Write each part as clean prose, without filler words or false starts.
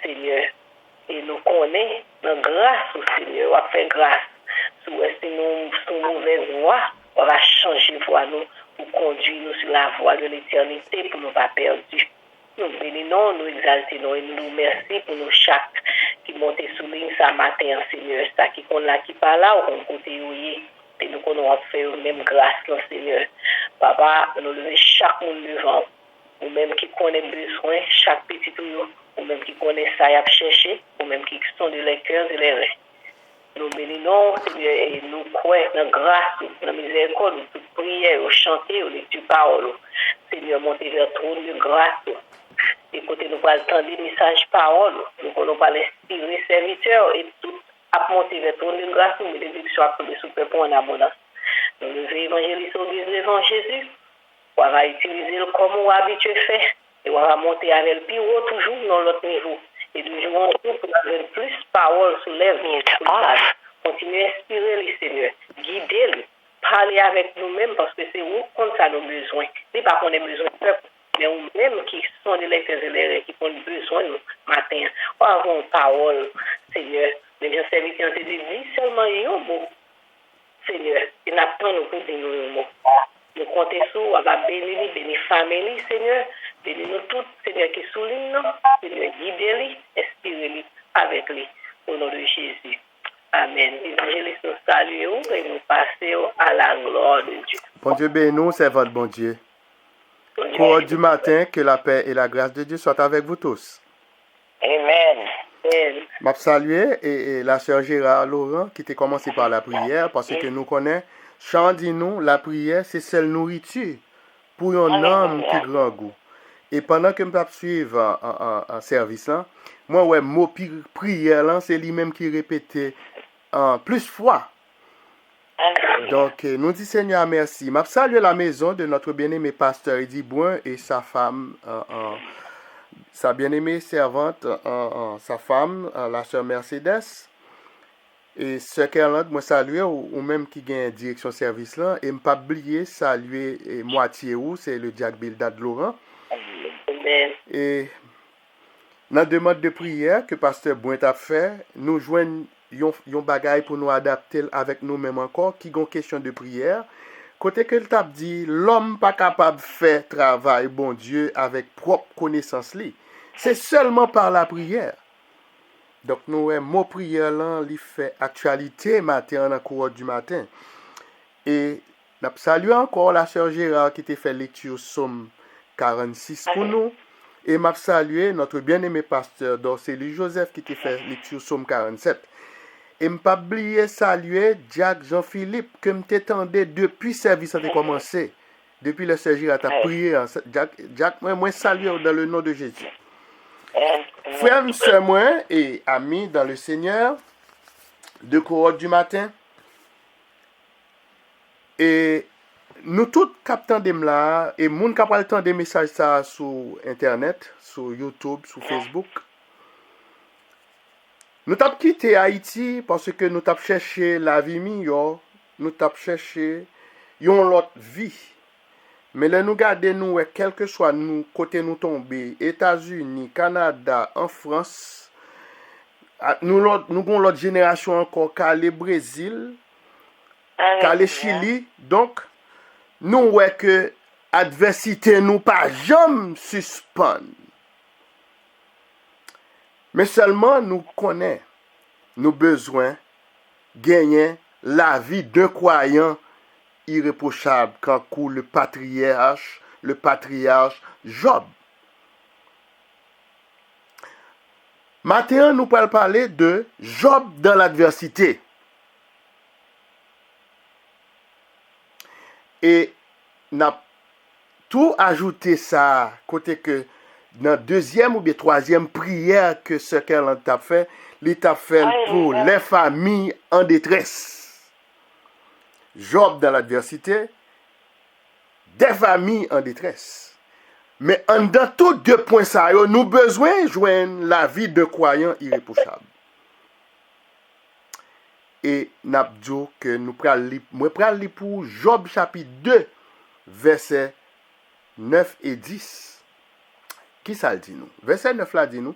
Seigneur. Et nous connaissons dans grâce au Seigneur, on fait grâce. Si nous sommes mauvaise voie, on va changer voie nous pour conduire nous sur la voie de l'éternité pour ne pas perdre. Nous bénissons, nous exaltons et nous remercions pour nous chaque qui monte sous ligne ce matin, Seigneur. Ça qui est là, qui pas là, ou côté où et nous avons fait même grâce, Seigneur. Papa, nous levons chaque monde devant, ou même qui connaît besoin, chaque petit ou même qui connaît ça, y a cherché, ou même qui sont de les cœurs et les reins. Nous bénissons, Seigneur, et nous croyons dans grâce, dans miséricorde, toute prière, au chanter, au lecture parole. Seigneur, montez vers trône de grâce. Écoutez, nous allons entendre des messages parole. Nous allons pas l'inspirer serviteurs et tout à monter vers trône de grâce, nous mettons des soit pour le peuple en abondance. Nous levons l'évangéliste au guise devant Jésus. On va utiliser le comme on a habitué fait. Et on va monter avec le plus haut toujours dans l'autre niveau. Et de jour en jour pour avoir plus de paroles sur l'avenir. Continuez à inspirer les Seigneurs. Guidez-le. Parlez avec nous-mêmes parce que c'est où qu'on a nos besoins. Ce n'est pas qu'on ait besoin de peuple, mais nous-mêmes qui sommes des lecteurs et des qui ont besoin de nous matin. On va avoir une parole, Seigneur. Les gens serviteurs ont dit seulement un mot. Seigneur, il n'a pas nous pour dire un mot. Nous comptons sur, on va bénir famille, Seigneur. Bénir nous tous, Seigneur, qui souligne nous. Seigneur, guidez-les, inspirez-les avec lui. Au nom de Jésus. Amen. L'évangéliste nous salue et nous passons à la gloire de Dieu. Bon Dieu bénis, c'est votre bon Dieu. Cours du matin, que la paix et la grâce de Dieu soient avec vous tous. Amen. Je salue et la sœur Gérard Laurent qui t'a commencé par la prière parce que nous connaissons, chant dit nous, la prière c'est seule nourriture pour un homme qui grand goût. Et pendant que je suivre en service, là, moi, ouais, mot prière, là, c'est lui-même qui répétait plus fois. Donc, nous disons Seigneur merci. Je salue la maison de notre bien-aimé pasteur Eddie Bouin et sa femme, sa bien-aimée servante, sa femme, la sœur Mercedes. Et ce qu'elle moi saluer ou même qui gagne direction service là et pas oublier saluer moitié où c'est le Jack Bildad Laurent. Et dans la demande de prière que pasteur Bouin a fait, nous joignons yon bagay pour nous adapter avec nous-mêmes encore qui gon question de prière. Côté que le t'a dit l'homme pas capable de faire travail bon Dieu avec propre connaissance li. C'est seulement par la prière. Donc nous mot prière là li fait actualité matin en cours du matin. Et n'a salué encore la sœur Gérard qui t'a fait lecture Somme 46 pour nous. Et m'a salué notre bien-aimé pasteur Dorcely Joseph qui t'a fait lecture Somme 47. Et m'a pas oublié saluer Jack Jean-Philippe que m'étendait depuis service a commencé. Depuis le Seigneur a prié Jack moi saluer dans le nom de Jésus. Frères, sœurs, moi et amis dans le Seigneur de cours du matin. Et nous tous captons des là et moun capable le temps des messages ça sur internet, sur YouTube, sur Facebook. Nous t'avons quitté Haïti parce que nous t'avons cherché la vie meilleure, nous t'avons cherché une autre vie. Mais là nous gardons nous quel que soit nous côté nous tomber, États-Unis, Canada, en France, nous avons l'autre génération encore qu'à Brésil, qu'à Chili. Donc nous voyons que adversité nous pas jamais suspend. Mais seulement nous connaissons nos besoins, gagner la vie d'un croyant irréprochable quand coule le patriarche Job. Maintenant, nous allons parler de Job dans l'adversité. Et n'a tout ajouté ça côté que dans deuxième ou bien troisième prière que ce qu'elle a fait, l'État fait pour les familles en détresse. Job dans l'adversité, des familles en détresse. Mais en dans tous deux points ça, nous besoin de joindre la vie de croyants irréprochable. Et n'a dit que nous prenons lire pour Job chapitre 2 versets 9 et 10. Qui ça le dit nous? Verset 9 là dit nous.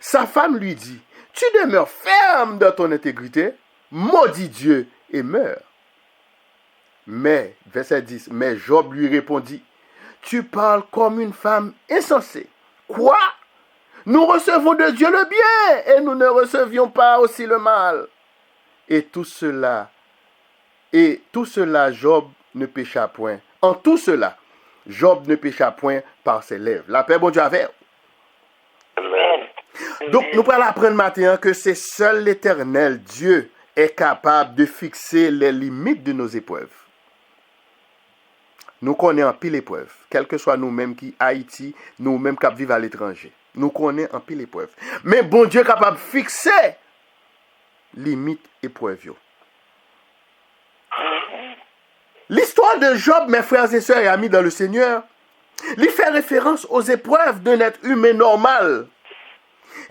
Sa femme lui dit, tu demeures ferme dans ton intégrité, maudit Dieu et meurs. Mais, verset 10, mais Job lui répondit, tu parles comme une femme insensée. Quoi? Nous recevons de Dieu le bien et nous ne recevions pas aussi le mal. Et tout cela, Job ne pécha point. En tout cela, Job ne pécha point par ses lèvres. La paix, bon Dieu, avec. Amen. Donc, nous allons apprendre maintenant que c'est seul l'Éternel, Dieu, est capable de fixer les limites de nos épreuves. Nous connaissons en pile épreuve, quel que soit nous-mêmes qui Haïti, nous-mêmes qui vivons à l'étranger. Nous connaissons en pile épreuve. Mais bon Dieu est capable de fixer limite épreuve. L'histoire de Job, mes frères et sœurs et amis dans le Seigneur, lui fait référence aux épreuves d'un être humain normal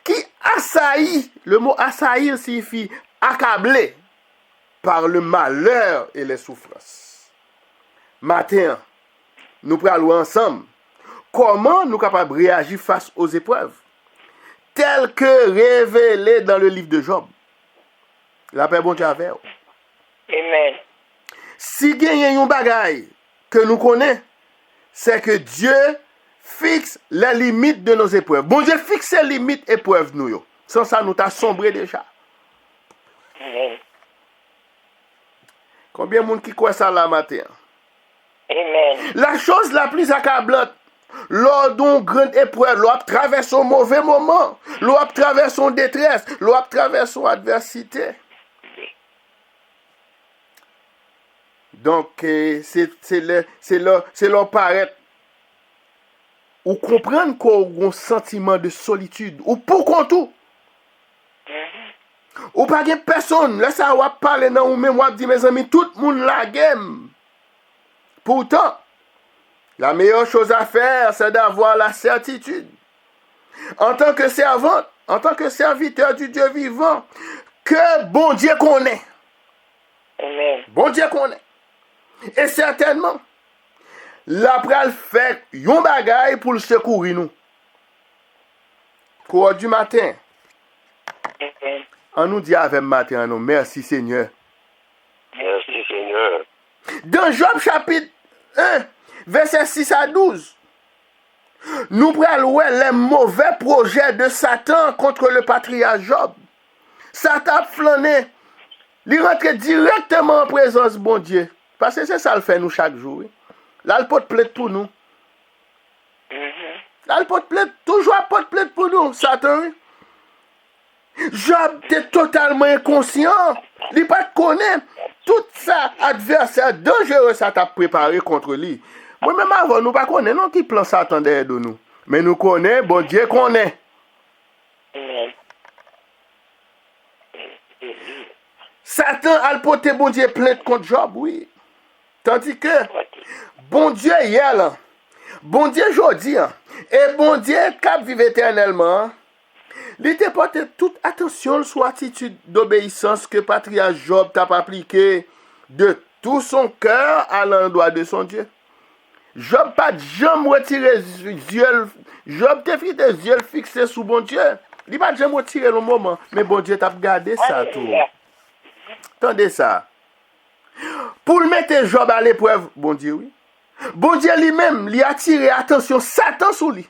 qui assaillit, le mot assaillir signifie accablé par le malheur et les souffrances. Matin, nous parlons ensemble comment nous sommes capables de réagir face aux épreuves telles que révélées dans le livre de Job. La paix bon Dieu avec. Amen. Si il y a un bagage que nous connaissons, c'est que Dieu fixe les limites de nos épreuves. Bon Dieu fixe les limites épreuves nous. Sans ça, nous t'as sombré déjà. Amen. Combien de monde qui croit ça là matin? Amen. La chose la plus accablante, lors d'une grande épreuve, lors traverse un mauvais moment, lors traverse une détresse, lors traverse une adversité. Donc, c'est leur paraître ou comprendre qu'on a un sentiment de solitude, ou pour qu'on tout. Ou pas de personne, là ça va parler dans ou même va dire mes amis, tout le monde la game. Pourtant, la meilleure chose à faire, c'est d'avoir la certitude, en tant que servante, en tant que serviteur du Dieu vivant, que bon Dieu connaît. Amen. Bon Dieu connaît. Et certainement, la pral fait yon bagay pour le secourir nous. Cours du matin, Amen. on nous dit avec matin, nous, merci Seigneur. Merci Seigneur. Dans Job chapitre 1, verset 6 à 12, nous prenons les mauvais projets de Satan contre le patriarche Job. Satan flâné, il rentre directement en présence de bon Dieu. Parce que c'est ça le fait nous chaque jour. Oui. Là, le pot plaide pour nous. Là, le pot plaide, toujours un pot plaide pour nous, Satan. Oui. Job était totalement inconscient. Il pas connaît tout ça adversaire dangereux ça t'a préparé contre lui. Moi-même avant, nous pas connaît non qui plan Satan derrière de nous. Mais nous connaît, bon Dieu connaît. Amen. Satan a le porté bon Dieu plainte contre Job, oui. Tandis que bon Dieu hier là, bon Dieu aujourd'hui, et bon Dieu cap vive éternellement, il te porté toute attention sur l'attitude d'obéissance que patriarche Job t'a appliqué de tout son cœur à l'endroit de son Dieu. Job pas jamais retiré les yeux, Job te fait des yeux fixés sur bon Dieu. Il pas jamais retiré le moment, mais bon Dieu t'a gardé ça tout. Attendez ça. Pour le mettre Job à l'épreuve, bon Dieu, oui. Bon Dieu lui-même, lui a attiré attention Satan sur lui.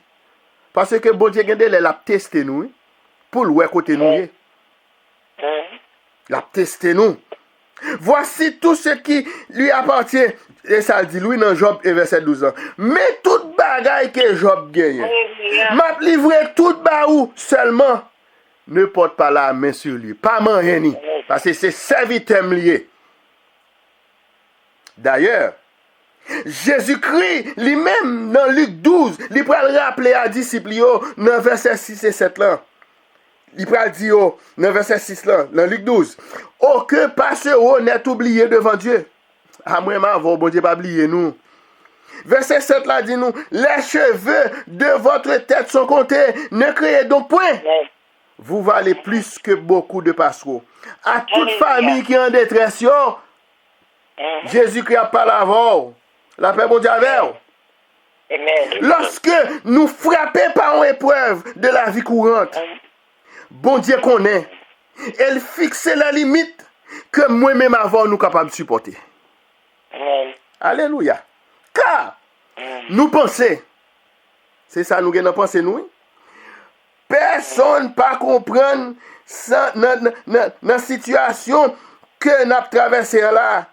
Parce que bon Dieu l'a testé nous, oui, pour le côté nous. L'a testé nous. Voici tout ce qui lui appartient. Et ça dit lui dans Job et verset 12 ans. Mais toute bagaille que Job gagne, m'a livré toute baou seulement. Ne porte pas la main sur lui. Pas man parce que c'est serviteur lié. D'ailleurs, Jésus-Christ lui-même dans Luc 12, il peut le rappeler à disciples dans verset 6 et 7 là. Il peut le dire dans verset 6 là, dans Luc 12. Aucun pasteur n'est oublié devant Dieu. À moi, bon Dieu pas oublier nous. Verset 7 là dit nous, les cheveux de votre tête sont comptés, ne criez donc point. Vous valez plus que beaucoup de pasteurs. À toute famille qui est en détresse, Jésus-Christ a parlé avant. La paix bon Dieu avec. Amen. Lorsque nous frappons par une épreuve de la vie courante, bon Dieu connaît. Elle fixe la limite que moi-même avant nous capables de supporter. Amen. Alléluia. Car nous pensons, c'est ça nous gagnons penser nous. Personne pas comprendre dans situation que nous avons traversée là.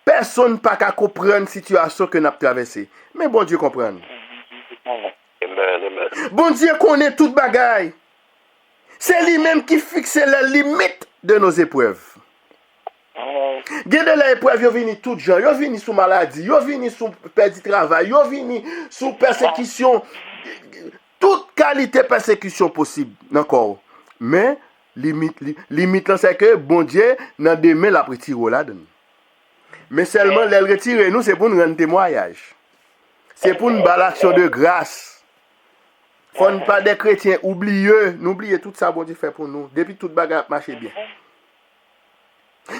Personne pas qu'à comprendre situation que nous avons traversée. Mais bon Dieu comprend. Amen. Amen. Bon Dieu connaît toute bagaille. C'est lui-même qui fixe les limites de nos épreuves. Amen. Gade la épreuve, yo vini tout gens, yo vini sous maladie, yo vini sous perdu travail, yo vini sous persécution, toute qualité persécution possible encore. Mais limite là c'est que bon Dieu nan demain la retire là dedans. Mais seulement les retirer nous c'est pour nous rendre témoignage. C'est pour nous faire l'action de grâce. Faut pas des chrétiens oublieux, n'oubliez tout ça bon Dieu fait pour nous depuis toute bagarre marche bien.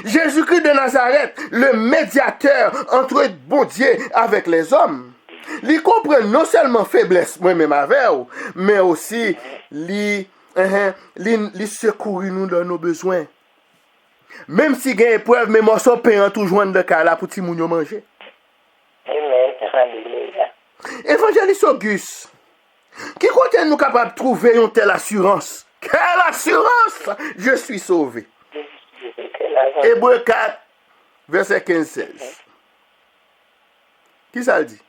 Jésus-Christ de Nazareth, le médiateur entre bon Dieu avec les hommes, il comprend non seulement faiblesse moi-même avec vous, mais aussi il secourir nous dans nos besoins. Même si il y a une épreuve, mais moi je paye toujours de cas là pour ti moun yo manger. Amen. Alléluia. Évangéliste Auguste, qui côté nous capable de trouver une telle assurance? Quelle assurance? Je suis sauvé. Hébreux 4, verset 15-16. Qui ça le dit?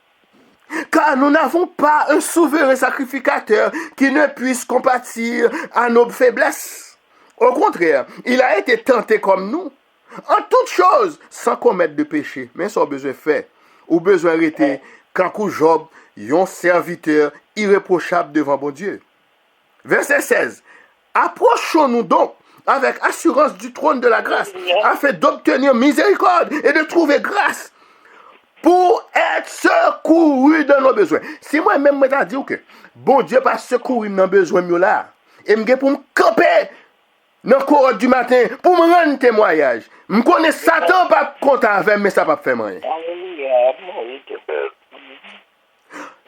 Car nous n'avons pas un souverain sacrificateur qui ne puisse compatir à nos faiblesses. Au contraire, il a été tenté comme nous, en toutes choses, sans commettre de péché, mais sans besoin fait, ou besoin arrêté, quand Job, un serviteur irréprochable devant bon Dieu. Verset 16. Approchons-nous donc avec assurance du trône de la grâce, afin d'obtenir miséricorde et de trouver grâce pour être secouru dans nos besoins. Si moi-même, je t'ai dit que bon Dieu pas secourir dans nos besoins là, et je pour me camper dans le courant du matin, pour me rendre témoignage. Je connais Satan pas content avec, mais ça pas faire rien. Alléluia.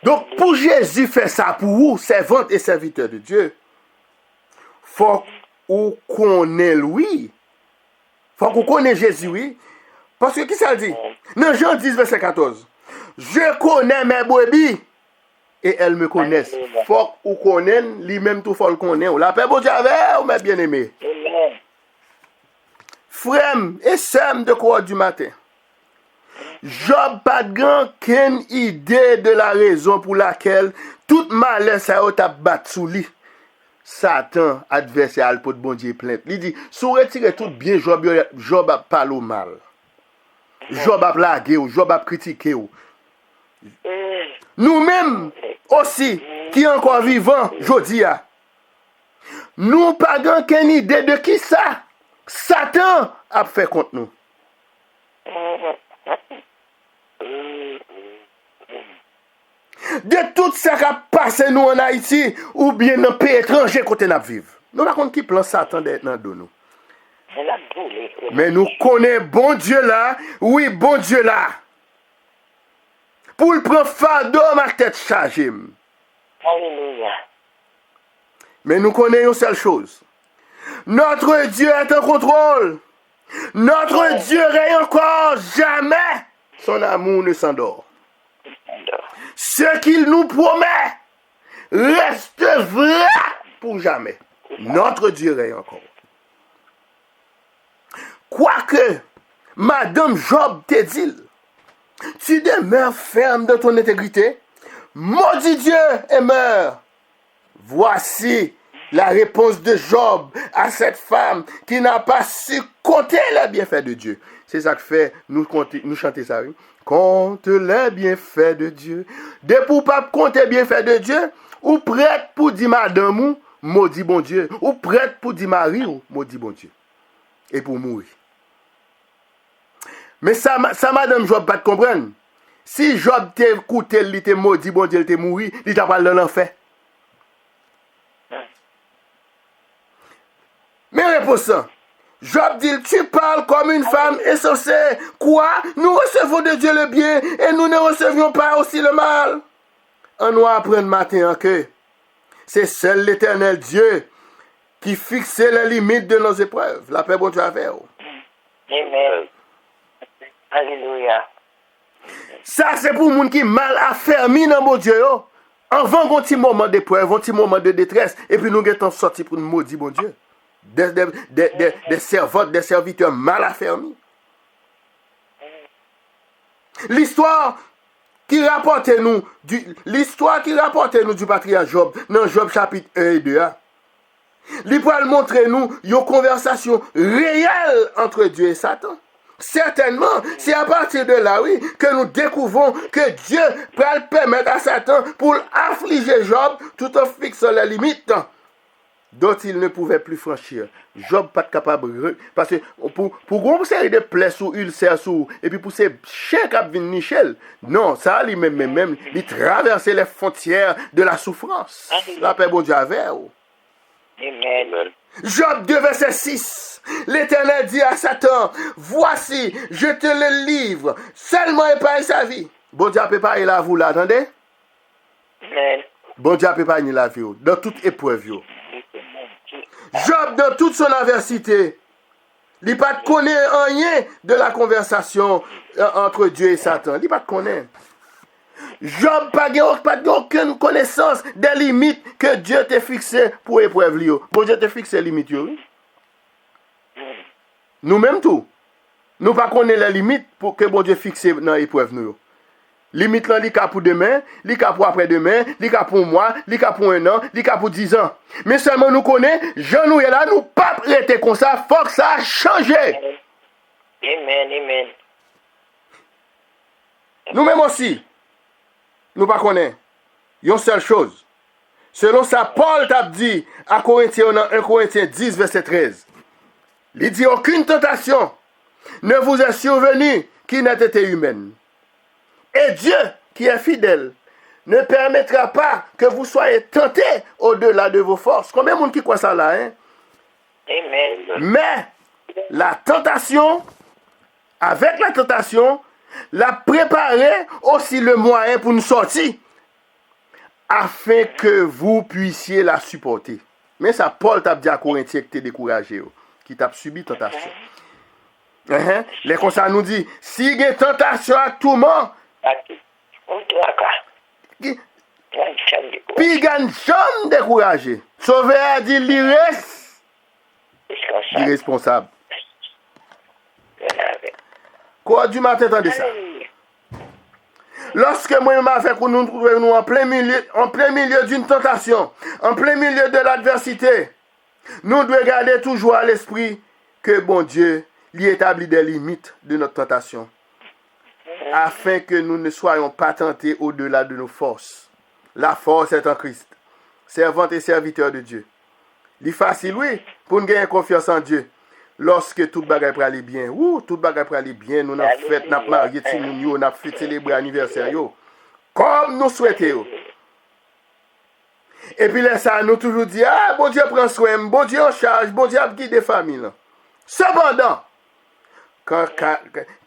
Donc, pour Jésus faire ça pour vous, servantes et serviteurs de Dieu, faut qu'on connaisse lui. Faut qu'on connaisse Jésus, oui. Parce que qui ça dit? Dans Jean 10, verset 14. Je connais mes brebis et elles me connaissent. Faut qu'on connaisse, lui-même tout faut le connaître. La paix, bon Dieu, avec ou mes bien-aimés. Frères et sœurs de courant du matin. Job pas de grand qu'une idée de la raison pour laquelle toute malheur ça a battu sous lui. Satan, adversaire, pour bon Dieu plainte. Il dit, si vous retirez tout bien, Job a parlé au mal. Job a blagué, Job a critiqué. Nous-mêmes aussi, qui encore vivants, jodi a, nous pas grand qu'une idée de qui ça Satan a fait contre nous. De tout ça qui a passé nous en Haïti ou bien dans le pays étranger côté nous vivons. Nous ne savons pas qui plan Satan d'être dans nous. Mais nous connaissons bon Dieu là, oui bon Dieu là. Pour le prendre fardeau ma tête chargée. Alléluia. Mais nous connaissons une seule chose. Notre Dieu est en contrôle. Notre Dieu règne encore jamais. Son amour ne s'endort. Ce qu'il nous promet reste vrai pour jamais. Notre Dieu règne encore. Quoique, Madame Job te dit, tu demeures ferme de ton intégrité, maudit Dieu et meurs. Voici la réponse de Job à cette femme qui n'a pas su compter les bienfaits de Dieu. C'est ça que fait nous chanter ça. Oui? Compte les bienfaits de Dieu. De pour pas compter les bienfaits de Dieu, ou prête pour dire madame ou maudit bon Dieu, ou prête pour dire mari ou maudit bon Dieu. Et pour mourir. Mais ça madame Job pas te comprendre. Si Job t'écouté, il était maudit bon Dieu, il était mourir, il t'a parlé de l'enfer. Mais réponse ça. Job dit, tu parles comme une femme insensée. Quoi? Nous recevons de Dieu le bien et nous ne recevions pas aussi le mal. on nous apprend matin que c'est seul l'Éternel Dieu qui fixe les limites de nos épreuves. La paix, bon Dieu, avec vous. Amen. Alléluia. Ça, c'est pour les gens qui mal affermis dans mon Dieu. Avant un petit moment d'épreuve, un petit moment de détresse, et puis nous sommes sortis pour nous maudire, mon Dieu. Des servantes, des serviteurs mal affermis. L'histoire qui rapporte nous du patriarche Job, dans Job chapitre 1 et 2, il peut montrer nous une conversation réelle entre Dieu et Satan. Certainement, c'est à partir de là, oui, que nous découvrons que Dieu peut permettre à Satan pour affliger Job tout en fixant les limites dont il ne pouvait plus franchir. Job pas capable, parce que pour une série de plaies sous ulcères sous, et puis pour ces chiens qui viennent Michel, non, ça lui-même, il traversait les frontières de la souffrance. La paix, bon Dieu, avec vous. Amen. Job 2, verset 6. L'Éternel dit à Satan, voici, je te le livre, seulement épargne sa vie. Bon Dieu a préparé la vous là, attendez? Amen. Bon Dieu a préparé la vie, dans toute épreuve. Job, dans toute son adversité, il n'a pas connaît rien de la conversation entre Dieu et Satan. Il n'a pas connaît. Job n'a pas aucune connaissance des limites que Dieu t'a fixées pour épreuve. Bon Dieu t'a fixé les limites. Nous-mêmes tout. Nous ne connaissons pas les limites pour que bon Dieu fixe dans l'épreuve. Limite là, il y a pour demain, il y a pour après-demain, il y a pour moi, il y a pour un an, il y a pour 10 ans. Mais seulement nous connaissons, Jean nous est là, nous ne pas rester comme ça, il faut que ça a changé. Amen, amen. Nous-mêmes aussi, nous ne connaissons. Il y a une seule chose. Selon ça, Paul t'a dit à Corinthiens, dans 1 Corinthiens 10, verset 13. Il dit, aucune tentation ne vous est survenue qui n'ait été humaine. Et Dieu, qui est fidèle, ne permettra pas que vous soyez tentés au-delà de vos forces. Combien de monde qui croit ça là, hein? Amen. Mais la tentation, avec la tentation, la préparer aussi le moyen pour nous sortir, afin que vous puissiez la supporter. Mais ça, Paul t'a dit à Corinthiens que tu es découragé, qui t'a subi tentation. Les conseils nous dit, si il y a tentation à tout moment, puis il y a une chambre découragée. Sauvé a dit, il reste irresponsable. Quoi du matin, attendez ça. Lorsque moi avec nous nous trouvons en plein milieu d'une tentation, en plein milieu de l'adversité, nous devons garder toujours à l'esprit que bon Dieu lui établit des limites de notre tentation, afin que nous ne soyons pas tentés au-delà de nos forces. La force est en Christ, servante et serviteur de Dieu. Il est facile, oui, pour nous gagner confiance en Dieu. Lorsque tout bagay pour aller bien, tout bagay pour aller bien, nous avons fait, nous avons marié, nous avons fait célébrer l'anniversaire, comme nous souhaitons. Et puis là, ça nous toujours dit, bon Dieu prend soin, bon Dieu en charge, bon Dieu guide des familles. Cependant,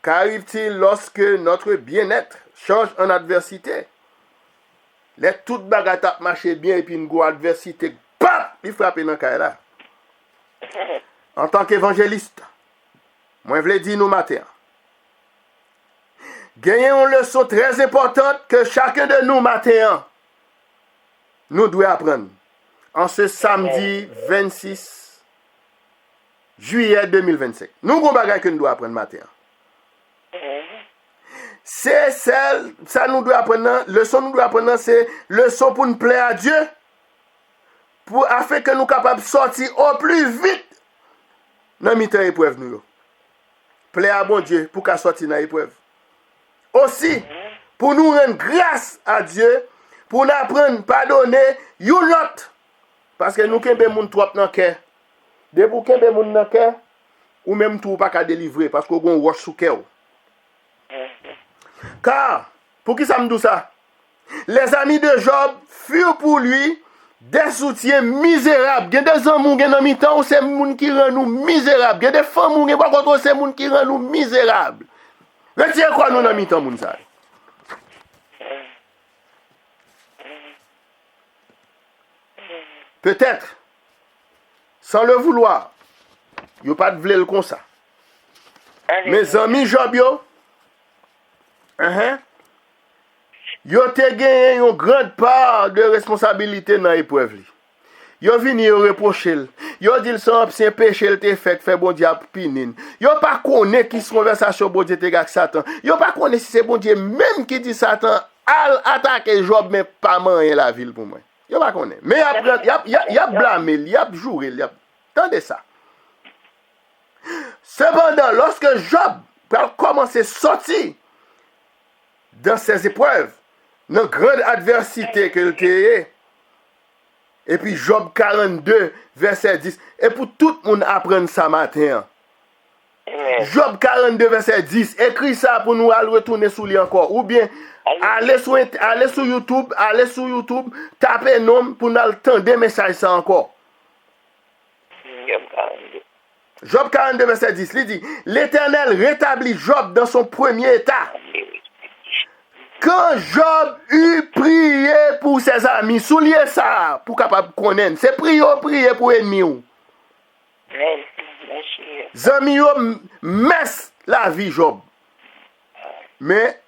qu'arrive-t-il lorsque notre bien-être change en adversité? Les toutes bagay tap marché bien et puis une grosse adversité, paf, il frappe dans le cas là. En tant qu'évangéliste, moi je voulais dire nous matin, gagnons une leçon très importante que chacun de nous matin, nous devons apprendre. En ce samedi 26 juillet 2025. Nous avons un bagage que nous devons apprendre matin. C'est celle, ça nous doit apprendre, leçon nous doit apprendre, c'est leçon pour nous plaire à Dieu, afin que nous soyons capables de sortir au plus vite dans mi-temps épreuve nous. Plaire à bon Dieu pour qu'à sortir dans l'épreuve. Aussi, pour nous rendre grâce à Dieu, pour nous apprendre, pardonner, you lot. Parce que nous kembe moun trop dans cœur. Dès pour kembe moun dans cœur, ou même tout pas qu'à délivrer parce qu'on gon wash sous cœur. Car, pour qui ça me dit ça? Les amis de Job furent pour lui des soutiens misérables. Il y a des hommes qui sont mi-temps, c'est les gens qui rendent nous misérables. Il y a des femmes qui sont c'est les gens qui rendent nous misérables. Retirez quoi nous dans mi-temps, moun ça? peut-être, sans le vouloir, yo pas de vle le comme ça. Mes amis Job yo, yo te gagné une grande part de responsabilité dans l'épreuve li. Yo vini yo reprocher l. Yo dit le son c'est péché l te fait bon Dieu pinin. Yo pas connaît qui se conversation bon Dieu te avec Satan. Yo pas connaît si c'est bon Dieu même qui dit Satan al attaquer Job mais pas man la ville pour moi. Yo pas connaît. Mais y a blâmé, y a juré, y a attendez ça. Cependant, lorsque Job a commencé à sortir dans ses épreuves, dans la grande adversité qu'il était, et puis Job 42, verset 10, et pour tout le monde apprendre ça matin. Job 42, verset 10, écrit ça pour nous aller retourner sur lui encore, ou bien allez sur YouTube, tapez nom pour nous entendre des messages ça encore. Job 42, verset 10, il dit, l'Éternel rétablit Job dans son premier état. Quand Job eut prié pour ses amis, soulier ça, pour capable connaître, c'est prier pour ennemi. Amis messe la vie Job. Mais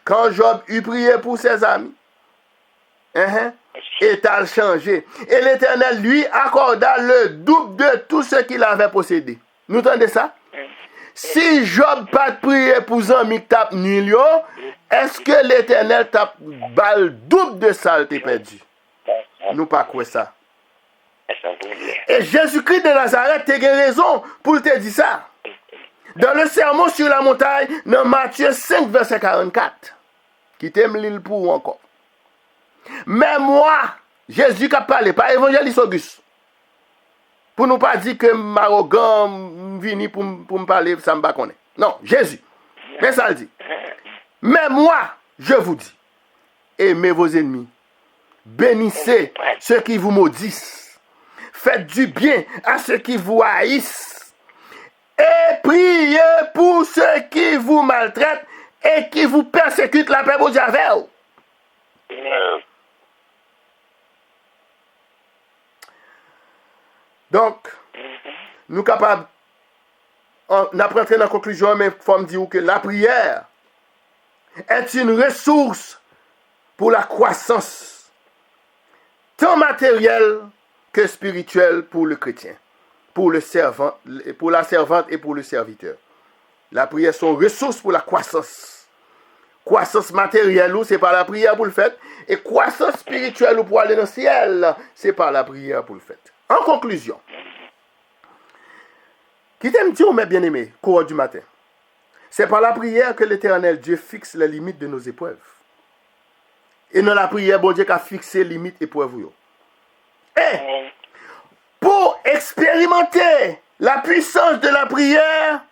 quand Job eut prié pour ses amis, état a changé. Et l'Éternel lui accorda le double de tout ce qu'il avait possédé. Nous entendez ça? Si Job pas prié pour amis qui tape nul, est-ce que l'Éternel tape balle double de ça il perdu? Nous pas quoi ça. Et Jésus-Christ de Nazareth a raison pour te dire ça. Dans le sermon sur la montagne, dans Matthieu 5, verset 44, qui t'aime l'île pour encore. Mais moi, Jésus qui a parlé, pas évangéliste Auguste. Pour nous pas dire que m'arrogant vini pour me parler, ça me pas connaît. Non, Jésus. Mais ça le dit. Mais moi, je vous dis, aimez vos ennemis. Bénissez ceux qui vous maudissent. Faites du bien à ceux qui vous haïssent. Et priez pour ceux qui vous maltraitent et qui vous persécutent. La paix, bon Dieu, avec vous. Donc, nous sommes capables, on a rentré dans la conclusion, mais il faut me dire que la prière est une ressource pour la croissance, tant matérielle que spirituelle pour le chrétien, pour la servante et pour le serviteur. La prière sont ressources pour la croissance. Croissance matérielle, c'est par la prière pour le fait, et croissance spirituelle pour aller dans le ciel, c'est par la prière pour le fait. En conclusion, qui t'aime dire, mes bien-aimés, courant du matin, c'est par la prière que l'Éternel Dieu fixe les limites de nos épreuves. Et dans la prière, bon Dieu qui a fixé les limites et épreuves. Et pour expérimenter la puissance de la prière,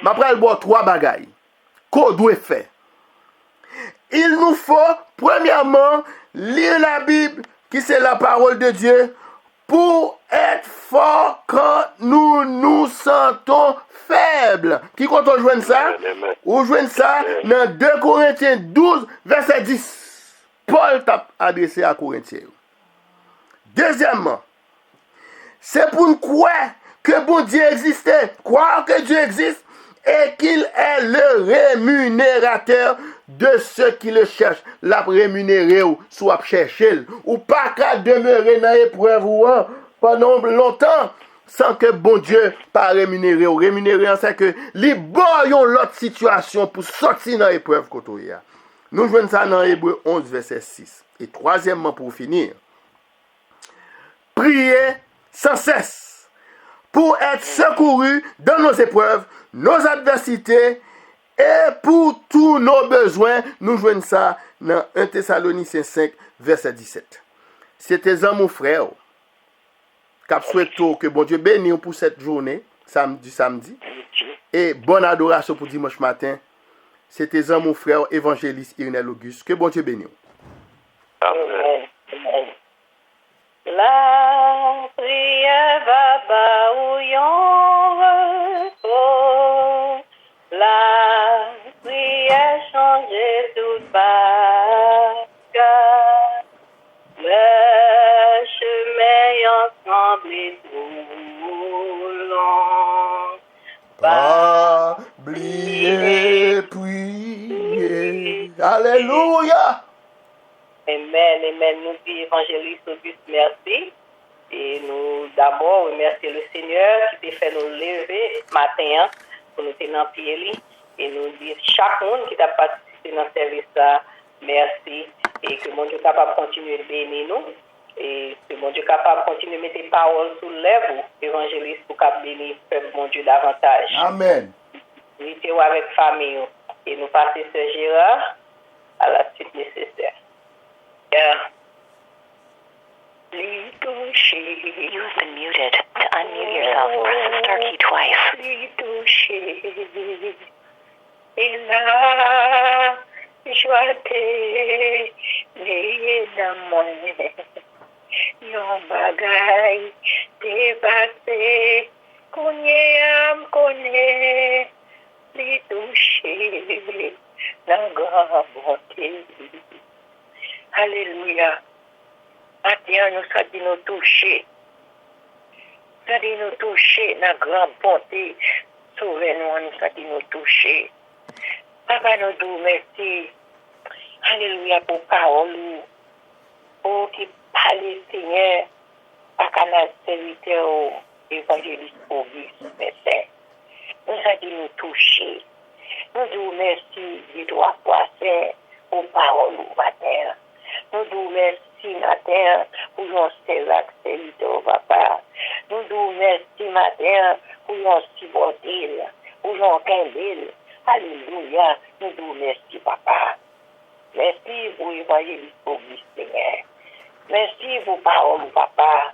m'après boire 3 bagailles qu'on doit faire. Il nous faut, premièrement, lire la Bible, qui c'est la parole de Dieu, pour être fort quand nous nous sentons faibles. Qui compte on joindre ça? On joindre ça dans 2 Corinthiens 12, verset 10. Paul t'a adressé à Corinthiens. Deuxièmement, c'est pour nous croire que bon Dieu existait, croire que Dieu existe et qu'il est le rémunérateur de ceux qui le cherchent. La rémunérer ou soit chercher ou pas qu'à demeurer dans l'épreuve pendant longtemps sans que bon Dieu pas rémunérer ou rémunérer, c'est que les boyons l'autre situation pour sortir dans l'épreuve côté. Nous jouons ça dans Hébreux 11 verset 6. Et troisièmement pour finir, priez sans cesse pour être secourus dans nos épreuves, nos adversités et pour tous nos besoins. Nous jouons ça dans 1 Thessaloniciens 5 verset 17. C'était mon frère qui souhaite que bon Dieu bénisse pour cette journée samedi et bonne adoration pour dimanche matin. C'était mon frère évangéliste Irnel Auguste. Que bon Dieu bénisse. Amen. La prière va bas où yon repos. La prière change tout bagage. Le chemin semblait trop long. Pas oublier, prier. Alléluia. Amen, amen. Nous disons évangéliste Auguste, merci. Et nous d'abord remercier le Seigneur qui t'a fait nous lever ce matin pour nous tenir en pied. Et nous dire chaque monde qui a participé dans ce service, merci. Et que mon Dieu est capable de continuer de bénir nous. Et que mon Dieu est capable de continuer de mettre des paroles sous l'œuvre, évangéliste, pour qu'il bénisse le peuple, mon Dieu, davantage. Amen. Nous étions avec la famille. Et nous passons ce Gérard à la suite nécessaire. You have been muted. To unmute yourself, press the star key twice. Et là, je t'ai mis dans mon yon bagay dépassé, connaît, les toucher, la grande bonté. Alléluia. Maintenant, nous sommes nous toucher. Nous sommes nous toucher, la grande bonté. Sauvez-nous, nous sommes nous toucher. Papa, nous disons merci. Alléluia pour parole. Pour qui parle, Seigneur, à canal serviteur évangéliste Auguste, merci. Nous sommes nous toucher. Nous disons merci du droit poisson pour parole matin. Nous disons merci matin pour nos serviteurs, papa. Nous disons merci matin pour nos cibordils, pour nos candils. Alléluia. Nous disons merci, papa. Merci pour l'évangéliste Auguste, Seigneur. Merci pour parole, papa.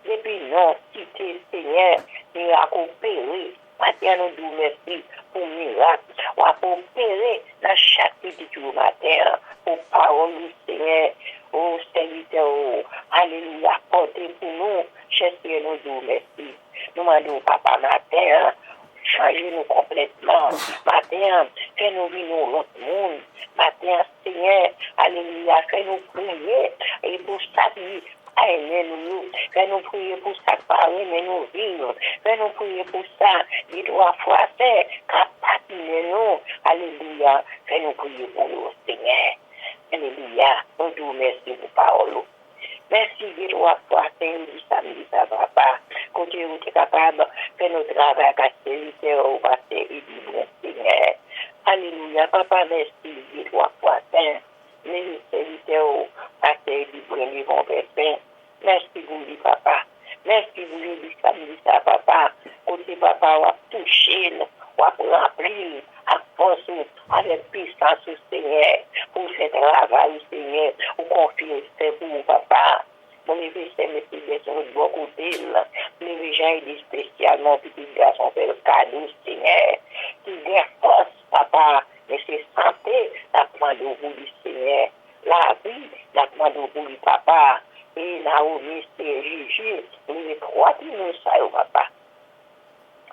Depuis non, cité, Seigneur, nous avons opéré. Maintenant, nous disons merci pour le miracle. On a opéré dans chaque petit jour matin. Pour parole, Seigneur, au serviteur, alléluia, portez pour nous. J'espère nous disons merci. Nous demandons, papa, matin, changez-nous complètement. Matin, fais-nous vivre l'autre monde. Matin, Seigneur, alléluia, fais-nous prier. Et pour ça, nous fais-nous prier pour ça, parler, mais nous vivons. Fais-nous prier pour ça, les droits français, capacitez-nous. Alléluia, fais-nous prier pour nous, Seigneur. Alléluia, nous disons merci pour parole. Merci, les droits français, du samedi, ça va pas. Côté où tu es capable, fais notre travail à serviteur au passé et du bon Seigneur. Alléluia, papa, merci, les droits français. Les serviteurs au passé et du bon vivant, père. Merci pour lui, papa. Merci pour lui, samedi, ça, papa. Côté papa, on va toucher, on va remplir à force, avec puissance, Seigneur, pour ce travail, Seigneur, pour confier, c'est pour vous, papa. Mon évêque, c'est mes petits sur de bon côté, les gens, ils disent spécialement, petit garçon, fait le cadeau, Seigneur, qui a force, papa, mais c'est santé, la demande au bout du Seigneur, la vie, la demande au bout du papa. Et là où c'est Jésus, il y a 3 dimanches au papa.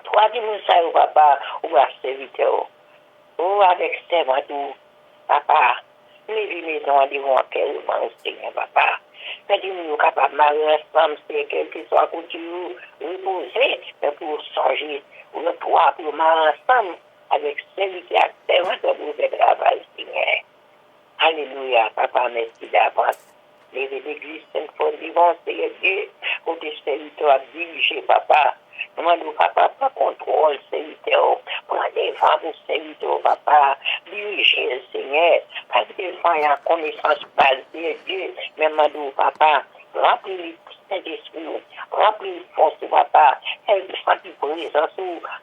3 dimanches au papa, ou à serviteur. Ou avec servant, papa. Les vies maisons devant quel moment, Seigneur, papa. Mais nous capables de marier ensemble, c'est quel que soit couture, reposer, mais pour changer, ou le pouvoir pour marier ensemble, avec serviteur, servant pour faire travail, Seigneur. Alléluia, papa, merci d'avance. Les églises Sainte-Foy vivant, Seigneur Dieu, pour tes serviteurs dirigés, papa. Demande au papa, pas contrôle, serviteur. Prends des femmes pour serviteurs, papa. Diriger, Seigneur. Parce que les femmes ont connaissance pas, Seigneur Dieu. Mais demande au papa, remplis le Saint-Esprit, remplis le force, papa. Elle sent présence,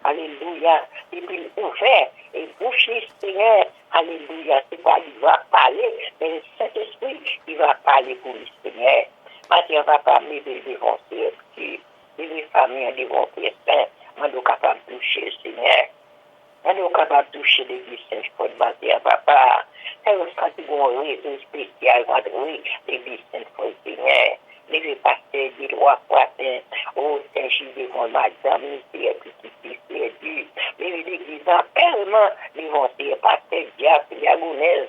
alléluia. Et puis ouvert, et boucher, Seigneur. Alléluia, c'est pas il va parler, mais le Saint-Esprit, il va parler pour le Seigneur. Maintenant, papa, mes bébés vont se les familles devront faire saint. On est capable de toucher, Seigneur. On est capable de toucher l'église Sainte-Foy de papa. C'est un réseau spécial, l'église Sainte-Foy, Seigneur. Les pasteurs du roi Poitin, au Saint-Gilles de Madame, c'est petit, l'église en tellement, ils vont se passer diagonale,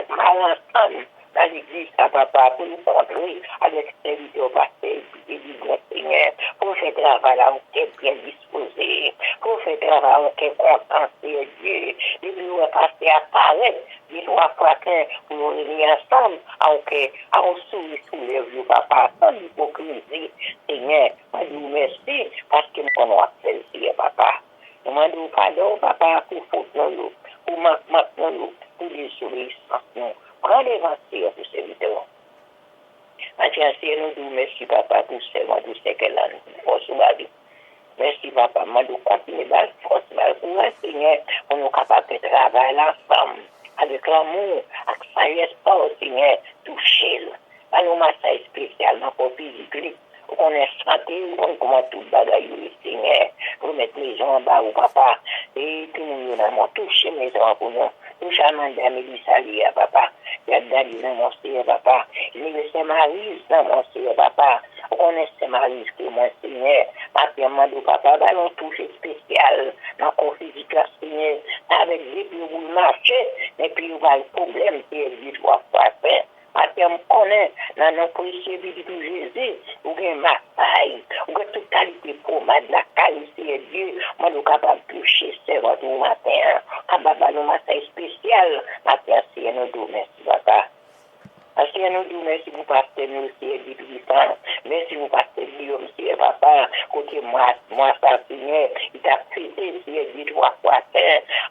mal ensemble. Dans l'église, à papa, pour nous contrer avec serviteur pasteur et du bon Seigneur, travail là, on est bien disposé. Pour faire travail, on est content, c'est Dieu. Et puis, on va passer à paraître. Il doit frapper pour nous réunir ensemble. On sourit sous les yeux, papa, sans hypocrisie. Seigneur, moi, je vous remercie parce que nous prenons celle-ci, papa. Nous demandons pardon, papa, pour faute nous, pour maintenant nous, pour désobéissance nous. Prends les vanciers pour ces vidéos. Maintenant, nous disons merci, papa, pour ce qu'elle a nous force ma vie. Merci, papa, moi, de continuer dans force, pour un Seigneur, pour nous capables de travailler ensemble, avec l'amour, avec sagesse, pas Seigneur, toucher. Nous avons un massage spécial dans le physique. On est santé, on commence tout le bagaille, Seigneur, pour mettre mes gens en bas au papa, et tout le monde a touché mes gens pour nous. Touche à Amanda Mélissalia, papa. Il y a Dali dans mon Seigneur, papa. Il y a Saint-Marie dans mon Seigneur, papa. On est Saint-Marie, c'est mon Seigneur. Maintenant, papa, allons toucher spécial dans le physique, Seigneur. Avec des puis vous marchez, et puis vous avez le problème, c'est dit, je vois pas faire. Maintenant, on connaît dans nos policiers de Jésus, ou bien ma taille, ou bien toute qualité pour ma de la qualité de Dieu, moi, nous sommes capables de toucher ce votre matin, capable de nous matin spécial, matin, c'est nous deux, merci, papa. Merci à nous deux, merci pour passer nous, c'est du puissant. Merci pour passer Guillaume, c'est papa. Côté moi, ça, Seigneur, il t'a fêté, c'est du droit, quoi,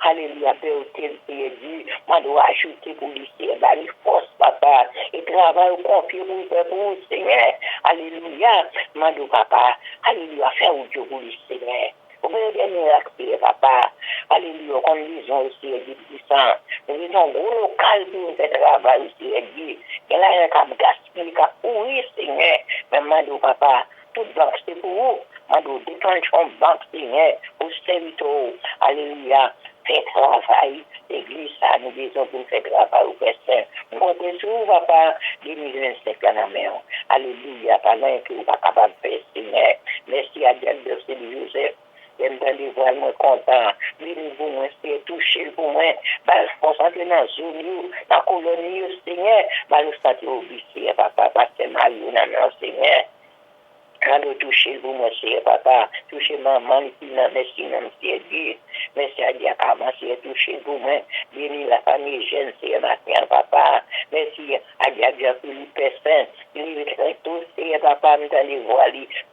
alléluia, beauté, c'est du, moi, dois ajouter pour lui, c'est la force, papa. Et travail au confier pour vous, Seigneur. Alléluia, moi, papa. Alléluia, faire au Dieu pour lui, Seigneur. Vous pouvez bien nous papa. Alléluia, comme nous disons aussi, du puissant. Nous disons, gros local pour nous faire travail aussi, dit. Il y a un cap gaspillé, cap pourri, Seigneur. Mais moi, papa, toute banque, c'est pour vous. Moi, déclenchons banque, Seigneur, pour serviteur. Alléluia, fait travail. L'église, ça, nous disons pour faire travail au personne. Nous comptons sur vous, papa, 2025 à la main. Alléluia, pendant que vous n'êtes pas capable de faire, Seigneur. Merci à Dieu de Joseph. J'aime bien les voir, moi, content. Venez pour moi, c'est touché pour moi. Je pense entrer dans la zone, dans la colonie, Seigneur. Je me sens obligé, papa, parce que ma vie, Seigneur. Quand vous touchez vous, monsieur, papa, touchez maman, merci, monsieur Dieu. Merci à Dieu, merci à toucher vous, moi. Bénis la famille jeune, c'est maintenant, papa. Merci à Dieu, pour les personnes. Il est tous, c'est papa, nous allons voir,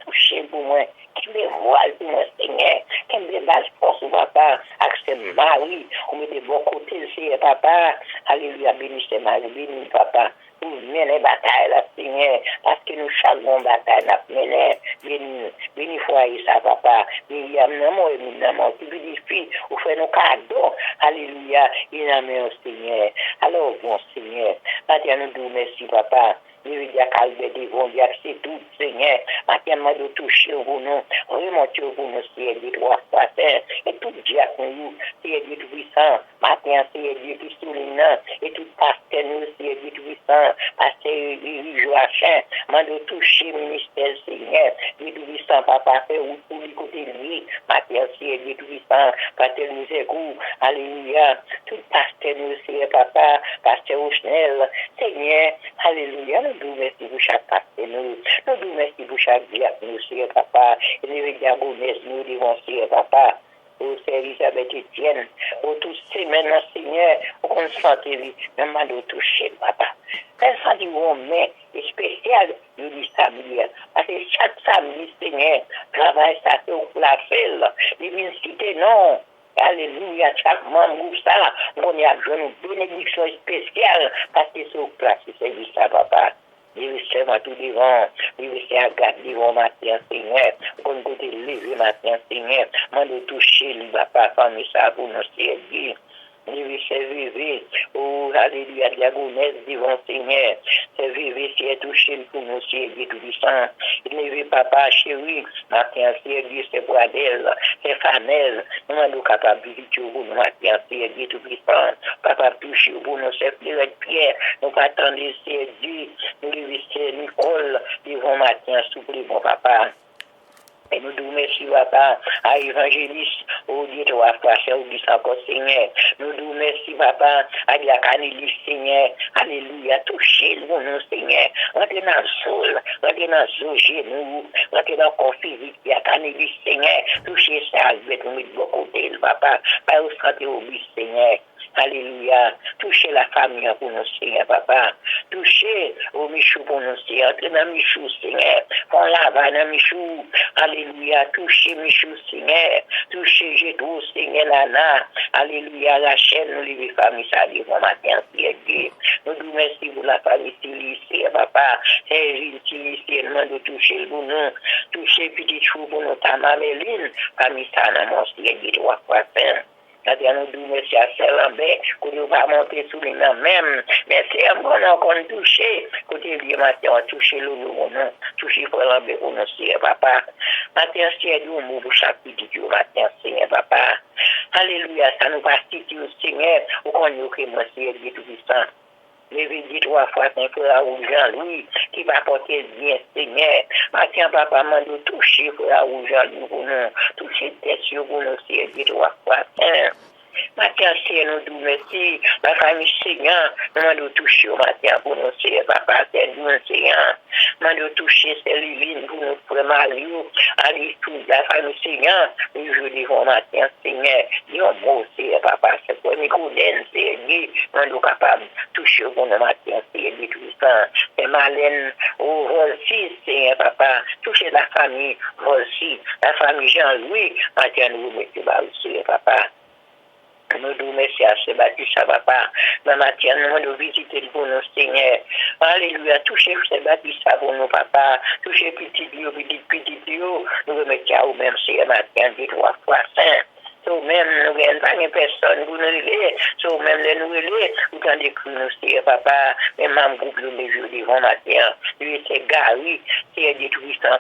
toucher vous, moi. Qui me voit pour moi, Seigneur. Qui me base force, papa. Accès Marie, on met de bon côté, c'est papa. Alléluia, bénis Marie, bénis papa. Pour mener bataille, là, Seigneur. Parce que nous charbons bataille, nous menons. Bénis foyer, ça, papa. Myriam, non, tu lui dis, ou fait nos cadeaux. Alléluia, il a mis au Seigneur. Alors, bon Seigneur, maintenant nous disons merci, papa. Nous lui disons calme des bons, c'est tout, Seigneur. Maintenant, nous toucher au nous, remonter au nous, c'est des trois fois, et tout Dieu pour nous, c'est Dieu puissant. Maintenant, c'est Dieu qui souligne, et tout pasteur, nous, c'est Dieu puissant. Pasteur Joachim, nous toucher le ministère, Seigneur. Dieu puissant, papa, fait ou pour lui côté lui. Maintenant, c'est Dieu puissant. Pasteur nous écoute, alléluia. Tout pasteur nous, c'est papa, pasteur Ochnel, Seigneur, alléluia. Nous nous merci pour chaque pasteur, nous nous merci pour chaque diacre, nous, c'est papa. Et nous regardons, nous disons, c'est papa. Pour Elisabeth Etienne, pour tous ces maintenant, Seigneur, pour qu'on sente lui, même à nous toucher, papa. Un sentiment humain et spécial, nous dit samedi. Parce que chaque samedi, Seigneur, travaille ça pour la faire. Divinité, non. Alléluia, chaque membre, ça, on y a une bénédiction spéciale, parce que c'est au place, c'est ça, papa. Il est à tout devant, il est à garder mon matin, Seigneur. Qu'on peut te lever matin, Seigneur. Moi, de toucher, il va pas faire ça pour nous servir. Il est vivre, oh, alléluia, diagonesse devant Seigneur. C'est vivre, c'est toucher pour nous servir tout puissant. Il ne veut papa, chéri, matin, servir, c'est pour d'elle, c'est famille. Nous sommes capables de vivre pour nous, matin, servir tout puissant. Papa, toucher pour nous, c'est de pierre. Nous pas attendre, servir. Nous lui c'est Nicole, devant matin, souple, mon papa. Et nous disons merci, papa, à l'évangéliste, au Dieu, toi, frère, au Dieu, encore, Seigneur. Nous disons merci, papa, à la canéliste, Seigneur. Alléluia, touchez le nom, Seigneur. Rentrez dans le sol, rentrez dans le genou, rentrez dans le corps physique, la canéliste, Seigneur. Touchez ça, avec nous, de beaucoup de papa. Pas au santé au but, Seigneur. Alléluia. Touchez la famille pour nous, Seigneur, papa. Touchez au Michou pour nous, Seigneur. Entrez dans Michou, Seigneur. Font lava dans Michou. Alléluia. Touchez Michou, Seigneur. Touchez Gédou, Seigneur, Nana. Alléluia. La chaîne, nous, les familles, ça dit, bon matin, Seigneur. Nous nous merci pour la famille, Seigneur, papa. Seigneur, Seigneur, de toucher le nous. Toucher petit chou pour nous, ta maméline. Famille, ça, n'a mon Seigneur, trois fois saint. Nous disons merci à Saint-Lambert, que nous va monter sous les mains même. Merci à moi, on a touché. Côté bien, matin, on a touché le nom, touché Saint-Lambert pour nous, Seigneur, papa. Matin, Seigneur, nous pour chaque petit jour, matin, Seigneur, papa. Alléluia, ça nous va citer au Seigneur, ou qu'on nous crée, mon Seigneur, Dieu Tout-Puissant. Mais je dis trois fois, c'est un frère Jean-Louis qui va porter bien, Seigneur. Matin, papa m'a dit toucher frère Jean-Louis pour nous, toucher tête sur pour nous, Seigneur, dit trois fois, Matin, Seigneur, nous disons merci. La famille Seigneur, nous toucher au matin pour nous, Seigneur, papa, c'est nous, Seigneur. Nous toucher, c'est l'ivine pour nous, frère Mario. Allez, toute la famille Seigneur, nous jouons au matin, Seigneur. Disons bon, Seigneur, papa, c'est pour Nicodème, Seigneur, nous sommes capables de toucher au matin, Seigneur, tout ça. C'est Malène, au Rolsi, Seigneur, papa. Toucher la famille Rolsi, la famille Jean-Louis. Matin, nous vous mettons là, Seigneur, papa. Nous disons merci à Sébastien, papa. Maman, nous nous visiter pour nous, Seigneur. Alléluia. Touchez Sébastien pour nous, papa. Touchez petit Dieu. Nous remettons à vous-même, Seigneur, matin, dit trois fois saint. So même nous n'avons pas de personne pour nous aider. So même nous aider, vous avez écrit nous, Seigneur, papa. Même un groupe de mes jours devant matin. Lui, c'est Gary. C'est dit Tout-Puissant,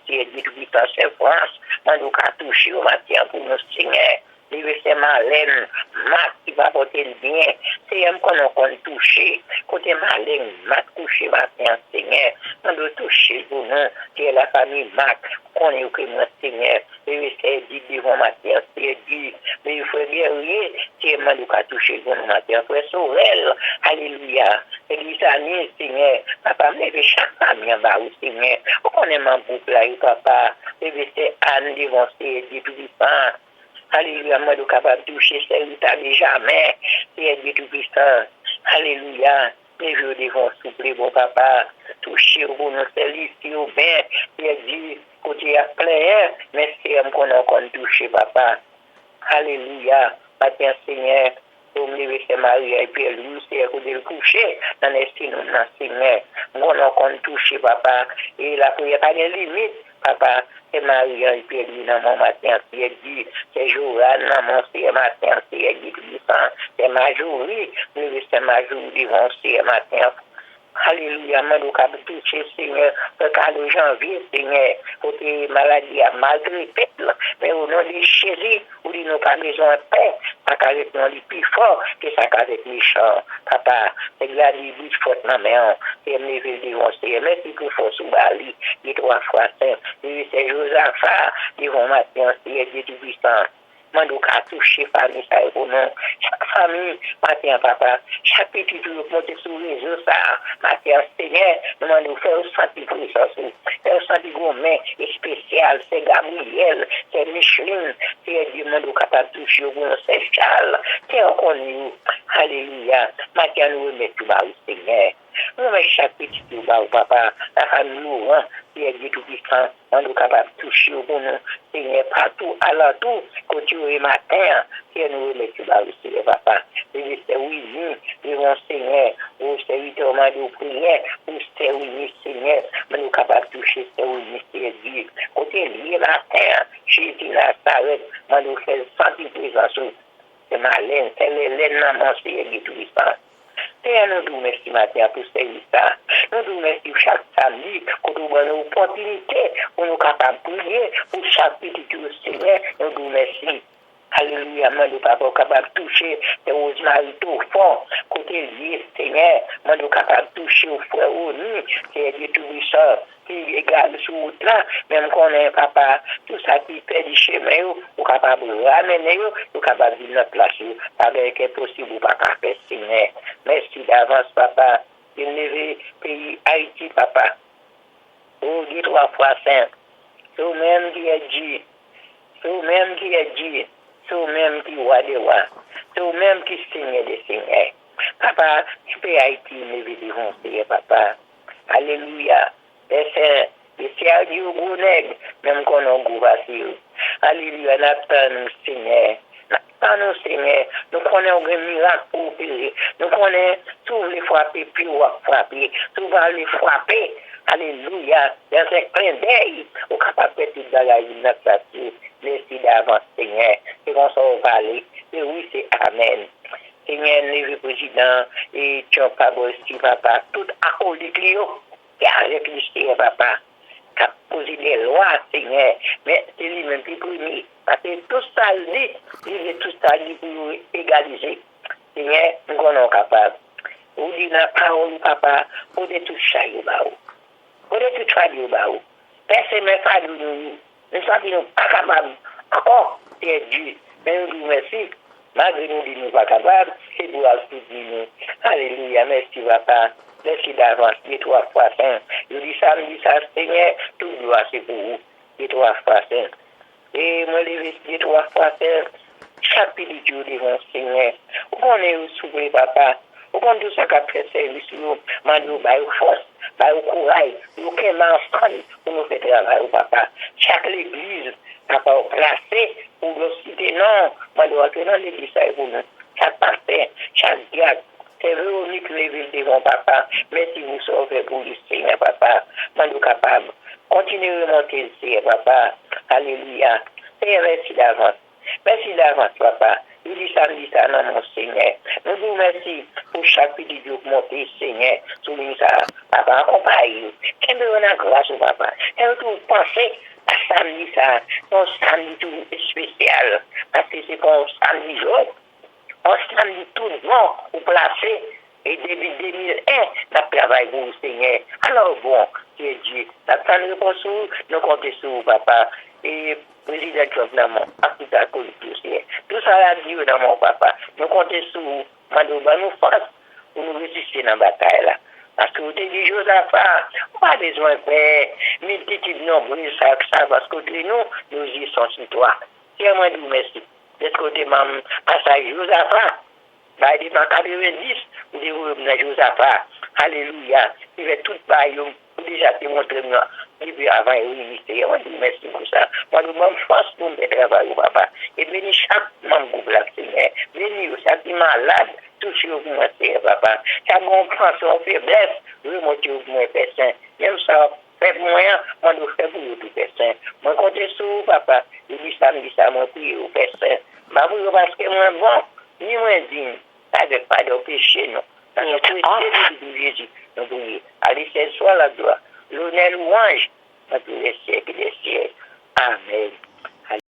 c'est dit Tout-Puissant, c'est France. Nous avons touché au matin pour nous, Seigneur. C'est Malène, Mac qui va porter le bien. C'est un qu'on a touché. Côté Malène, Mac touché, matin, Seigneur. On doit toucher pour nous, qui est la famille Mac, qu'on est au Crémant, Seigneur. C'est dit devant matin, c'est dit. Mais il faut guérir, c'est moi qui a touché pour nous, matin. Frère Sorel, alléluia. C'est l'Isanien, Seigneur. Papa, me fait chaque famille en bas, Seigneur. On est mon groupe là, papa. C'est Anne devant, c'est dit Tout-Puissant. Alléluia, moi, nous sommes capables de toucher celle-là jamais. C'est Dieu Tout-Puissant. Alléluia. Les jours devant souffler, bon papa. Toucher au bon, celle-ci au bien. C'est Dieu, côté à plein, mais c'est un qu'on a encore touché, papa. Alléluia. Matin, Seigneur. Pour me lever, c'est Marie et puis lui, c'est à côté de coucher. Dans l'esprit, nous, Seigneur. On a encore touché, papa. Et la prière pas de limite, papa. C'est Marie et puis lui, dans mon matin, c'est dit. C'est Joanne, dans mon c'est matin, c'est dit. C'est Majorie. C'est Majorie, devant c'est matin. Alléluia, nous avons touché, Seigneur, le 4 janvier, Seigneur, côté maladie à malgré mais au nom de Jésus, où nous n'avons pas besoin de paix, ça avec nous le plus fort que ça avec méchant. Papa, c'est la vie forte dans main, c'est mes villes devant, c'est merci pour force ou bali, les trois fois saint, c'est Josaphat, devant matin, c'est Dieu Tout-Puissant. Moi, nous avons touché famille, ça est pour nous. Chaque famille, matin, papa, chaque petit jour, monter sur les réseaux, ça, matin, Seigneur, nous allons faire un senti puissance, faire un senti gourmet et spécial, c'est Gabriel, c'est Micheline, c'est Dieu, nous capable de toucher au bon, c'est Charles, c'est encore nous. Alléluia. Matin, nous remettons tout bas, Seigneur. Nous remettons chaque petit jour, papa, la famille, nous, c'est Dieu Tout-Puissant, nous capable de toucher au bon, Seigneur, partout, à l'entour, côté au matin, c'est nous remettons tout bas, Seigneur, papa. C'est oui, nous, Seigneur, au serviteur, de prière, au service, Seigneur, nous sommes capables de toucher, c'est oui, Seigneur Dieu. Côté lié matin, Jésus Nazareth, nous faisons sentir présence. C'est Malène, c'est l'Hélène, mon Seigneur Tout-Puissant. Seigneur, nous nous merci matin pour ça. Nous nous merci chaque samedi pour nous donner l'opportunité pour nous capables de prier pour chaque petit jour, Seigneur. Nous nous merci. Alléluia, moi, nous pas capable de toucher les rosemary au fond, côté lié, Seigneur, moi, nous capable de toucher au frère au nid, c'est Dieu tout puissant, qui égale sur route là, même qu'on est papa, tout ça qui fait du chemin, ou capable de ramener, ou capable de notre place, avec est possible ou pas faire, Seigneur. Merci d'avance, papa, de lever pays Haïti, papa. Oh, dis 3 fois saint, c'est au même qui est dit, c'est au même qui est dit. C'est au même qui voit des rois. C'est au même qui signe des seigneurs. Papa, tu peux Haïti, me diront, Seigneur, papa. Alléluia. Les saints, les servis au gros nègre, même qu'on a un gros vacille. Alléluia, nous, Seigneur. Nous, Seigneur. Nous connaissons un miracle pour opérer. Nous connaissons tous les frapper, puis on va frapper. Tout va les frapper. Alléluia. Dans un clin d'œil, on est capable de faire tout dans la vie notre place. Merci d'avance, Seigneur. Et qu'on s'en va parler. Et oui, c'est Amen. Seigneur, le président, et tu n'as pas aussi, papa, tout acolyte, et avec le Seigneur, papa, qui a posé des lois, Seigneur. Mais c'est lui-même qui premier. Parce que tout ça, il est tout ça, pour égaliser. Seigneur, nous sommes capables. Vous dites la parole, papa, pour de tout changer au bas. Pour de tout changer au bas. Personne ne fait de nous. Nous sommes pas capables. Encore, c'est Dieu. Mais nous vous remercions. Malgré nous, nous ne sommes pas capables. C'est pour nous. Alléluia. Merci, papa. Merci d'avance. Les 3 fois saint. Je dis ça, Seigneur. Tout gloire, c'est pour vous. Les 3 fois saint. Et moi, les 3 fois saint. Chaque petit jour devant Seigneur. On est au souffle, papa. On compte tout ça qu'a fait service. Nous, force. Au courage, nous sommes pour nous faire travail, papa. Chaque église, papa, placé pour nous citer, non, moi, dois que dans l'église, ça est pour nous. Chaque pasteur, chaque diacre, c'est Véronique Léville devant papa. Merci vous sauver pour le Seigneur, papa. Moi, nous sommes capables. Continuez à monter le Seigneur, papa. Alléluia. Et merci d'avance. Merci d'avance, papa. Nous disons ça, non, mon Seigneur. Nous vous remercions pour chaque petit jour monté, Seigneur. Souligne ça, papa, accompagne. Qu'est-ce que a grâce au papa? Et vous pensez à samedi, ça, un samedi tout spécial. Parce que c'est pas un samedi jour. Un samedi tout bon, vous placez. Et depuis 2001, nous travaillons pour vous, Seigneur. Alors bon, Dieu, nous avons réponse sur nous comptons sur vous, papa. Et président Trump, tout ça a dit dans mon papa. Nous comptons sur vous. Nous force pour nous résister dans la bataille là. Parce que vous avez des choses à faire. Pas besoin de faire. Mais petites nombreuses, ça parce que nous y sommes sur toi. C'est à moi de vous remercier. De ce côté, mon passage, choses à faire. Bah, il est en 90, vous avez des choses à faire. Alléluia. Il va tout pareil. Vous déjà démontré moi. Depuis avant, il y a eu merci pour ça. Moi, nous avons force pour me travailler, papa. Et béni chaque membre de la Seigneur. Béni chaque malade, touchez au moi, Seigneur, papa. Chaque compréhension, faiblesse, remontez au moi, Père Saint. Même ça, faites moyen, moi, nous faisons pour tout, Père Saint. Moi, comptez sur vous, papa. Je dis ça, moi, prie au Père Saint. Ma vous, parce que moi, bon, ni moi, digne, avec pas de péché, non. Parce que c'est Jésus, nous prions. Allez, c'est soit la gloire. L'honneur louange, à tous les siècles des siècles. Amen.